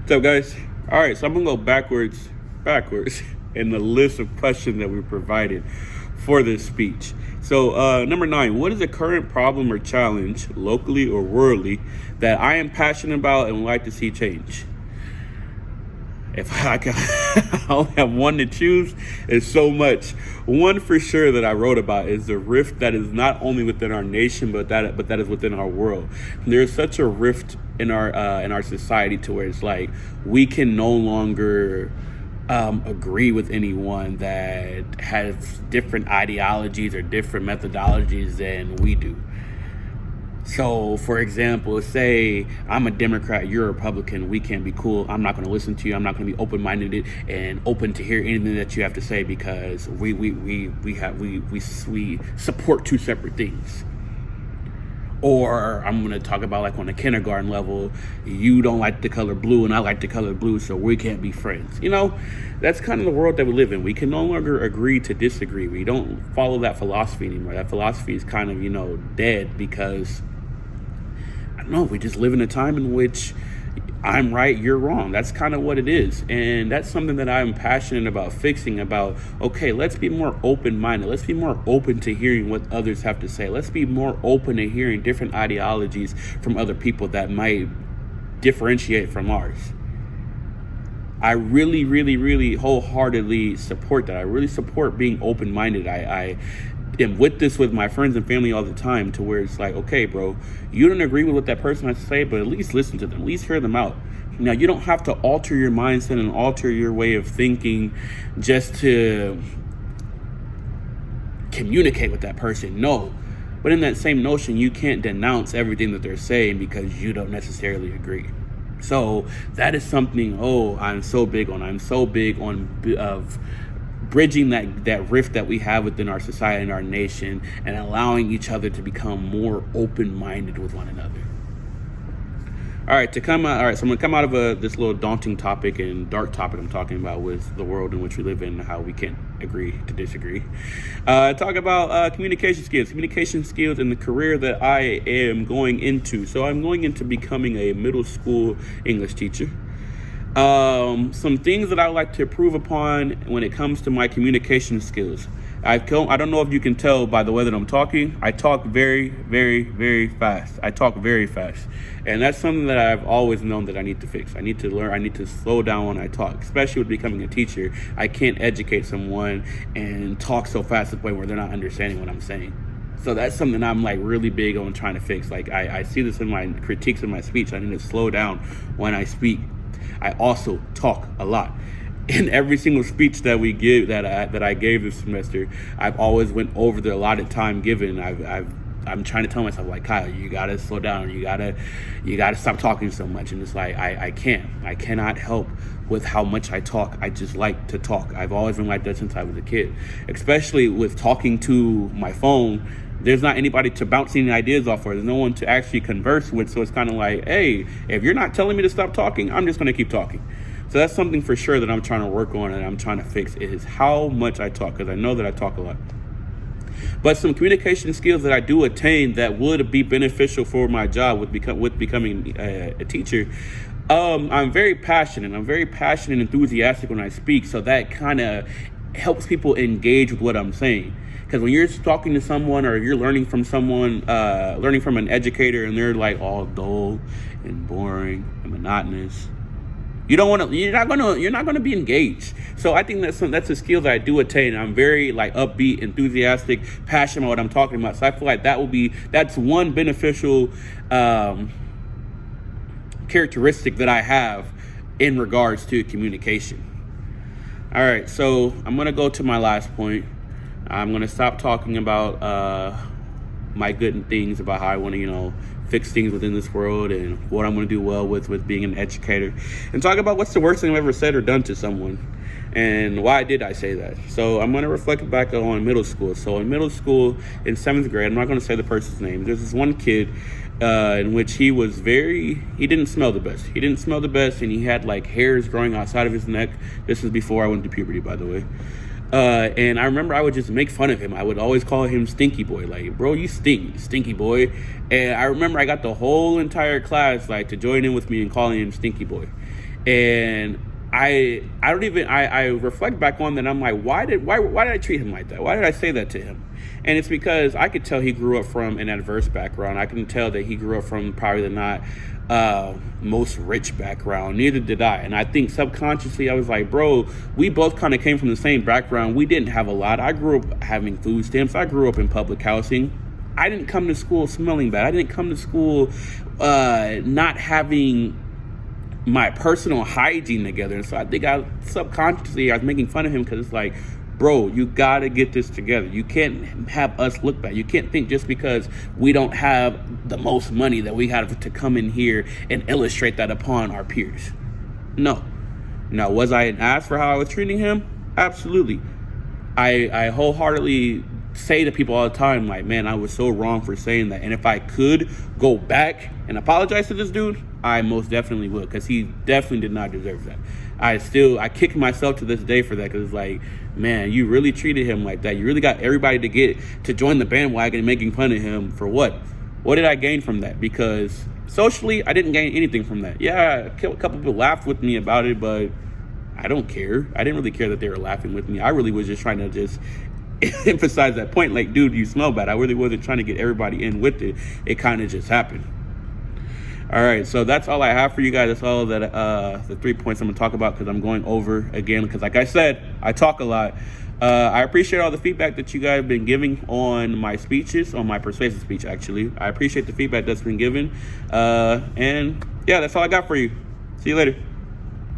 What's up, guys? All right, so I'm gonna go backwards in the list of questions that we provided for this speech. So, number 9, what is the current problem or challenge, locally or worldly, that I am passionate about and would like to see change? If I could, I only have one to choose, it's so much. One for sure that I wrote about is the rift that is not only within our nation, but that is within our world. There's such a rift in our society to where it's like we can no longer agree with anyone that has different ideologies or different methodologies than we do. So, for example, say I'm a Democrat, you're a Republican, we can't be cool. I'm not going to listen to you. I'm not going to be open-minded and open to hear anything that you have to say because we support two separate things. Or I'm going to talk about like on the kindergarten level, you don't like the color blue and I like the color blue, so we can't be friends. You know, that's kind of the world that we live in. We can no longer agree to disagree. We don't follow that philosophy anymore. That philosophy is kind of, dead because I don't know, we just live in a time in which I'm right, you're wrong. That's kind of what it is. And that's something that I'm passionate about fixing, about, okay, let's be more open-minded. Let's be more open to hearing what others have to say. Let's be more open to hearing different ideologies from other people that might differentiate from ours. I really, really, really wholeheartedly support that. I really support being open-minded. I am with my friends and family all the time to where it's like, okay, bro, you don't agree with what that person has to say, but at least listen to them, at least hear them out. Now, you don't have to alter your mindset and alter your way of thinking just to communicate with that person. No. But in that same notion, you can't denounce everything that they're saying because you don't necessarily agree. So that is something, I'm so big on of bridging that rift that we have within our society and our nation and allowing each other to become more open-minded with one another. So I'm going to come out of this little daunting topic and dark topic I'm talking about with the world in which we live in, how we can't agree to disagree. Talk about communication skills in the career that I am going into. So I'm going into becoming a middle school English teacher. Some things that I like to improve upon when it comes to my communication skills. I don't know if you can tell by the way that I'm talking. I talk very, very, very fast. I talk very fast. And that's something that I've always known that I need to fix. I need to learn. I need to slow down when I talk, especially with becoming a teacher. I can't educate someone and talk so fast to the point where they're not understanding what I'm saying. So that's something I'm like really big on trying to fix. Like I see this in my critiques of my speech. I need to slow down when I speak. I also talk a lot. In every single speech that we give that I gave this semester, I've always went over the allotted time given. I'm trying to tell myself, like, Kyle, you gotta slow down. You gotta stop talking so much. And it's like I cannot help with how much I talk. I just like to talk. I've always been like that since I was a kid, especially with talking to my phone. There's not anybody to bounce any ideas off of. There's no one to actually converse with. So it's kind of like, hey, if you're not telling me to stop talking, I'm just going to keep talking. So that's something for sure that I'm trying to work on and I'm trying to fix is how much I talk, because I know that I talk a lot. But some communication skills that I do attain that would be beneficial for my job with becoming a teacher. I'm very passionate. I'm very passionate and enthusiastic when I speak. So that kind of helps people engage with what I'm saying. Because when you're talking to someone or you're learning from someone, learning from an educator, and they're like all dull and boring and monotonous, you're not gonna be engaged. So I think that's a skill that I do attain. I'm very like upbeat, enthusiastic, passionate about what I'm talking about. So I feel like that's one beneficial characteristic that I have in regards to communication. All right, so I'm gonna go to my last point. I'm going to stop talking about my good things about how I want to, fix things within this world and what I'm going to do well with being an educator, and talk about what's the worst thing I've ever said or done to someone and why did I say that. So I'm going to reflect back on middle school. So in middle school, in 7th grade, I'm not going to say the person's name. There's this one kid in which he didn't smell the best. He didn't smell the best, and he had like hairs growing outside of his neck. This was before I went to puberty, by the way. And I remember I would just make fun of him. I would always call him Stinky Boy. Like, bro, you stink, Stinky Boy. And I remember I got the whole entire class like to join in with me in calling him Stinky Boy. And I don't even I reflect back on that, and I'm like, why did I treat him like that? Why did I say that to him? And it's because I could tell he grew up from an adverse background. I can tell that he grew up from probably the not most rich background. Neither did I. And I think subconsciously I was like, bro, we both kind of came from the same background. We didn't have a lot. I grew up having food stamps. I grew up in public housing. I didn't come to school smelling bad. I didn't come to school not having my personal hygiene together. And so I think I was making fun of him, because it's like, bro, you gotta get this together. You can't have us look bad. You can't think just because we don't have the most money that we have to come in here and illustrate that upon our peers. No. Now, was I an ass for how I was treating him? Absolutely. I wholeheartedly say to people all the time, like, man, I was so wrong for saying that. And if I could go back and apologize to this dude, I most definitely would, because he definitely did not deserve that. I kick myself to this day for that, because it's like, man, you really treated him like that. You really got everybody to join the bandwagon and making fun of him for what? What did I gain from that? Because socially, I didn't gain anything from that. Yeah, a couple people laughed with me about it, but I don't care. I didn't really care that they were laughing with me. I really was just trying to just emphasize that point, like, dude, you smell bad. I really wasn't trying to get everybody in with it. It kind of just happened. All right, so that's all I have for you guys. That's all that the 3 points I'm gonna talk about, because I'm going over again, because like I said, I talk a lot. I appreciate all the feedback that you guys have been giving on my speeches, on my persuasive speech, actually. I appreciate the feedback that's been given. And yeah, that's all I got for you. See you later.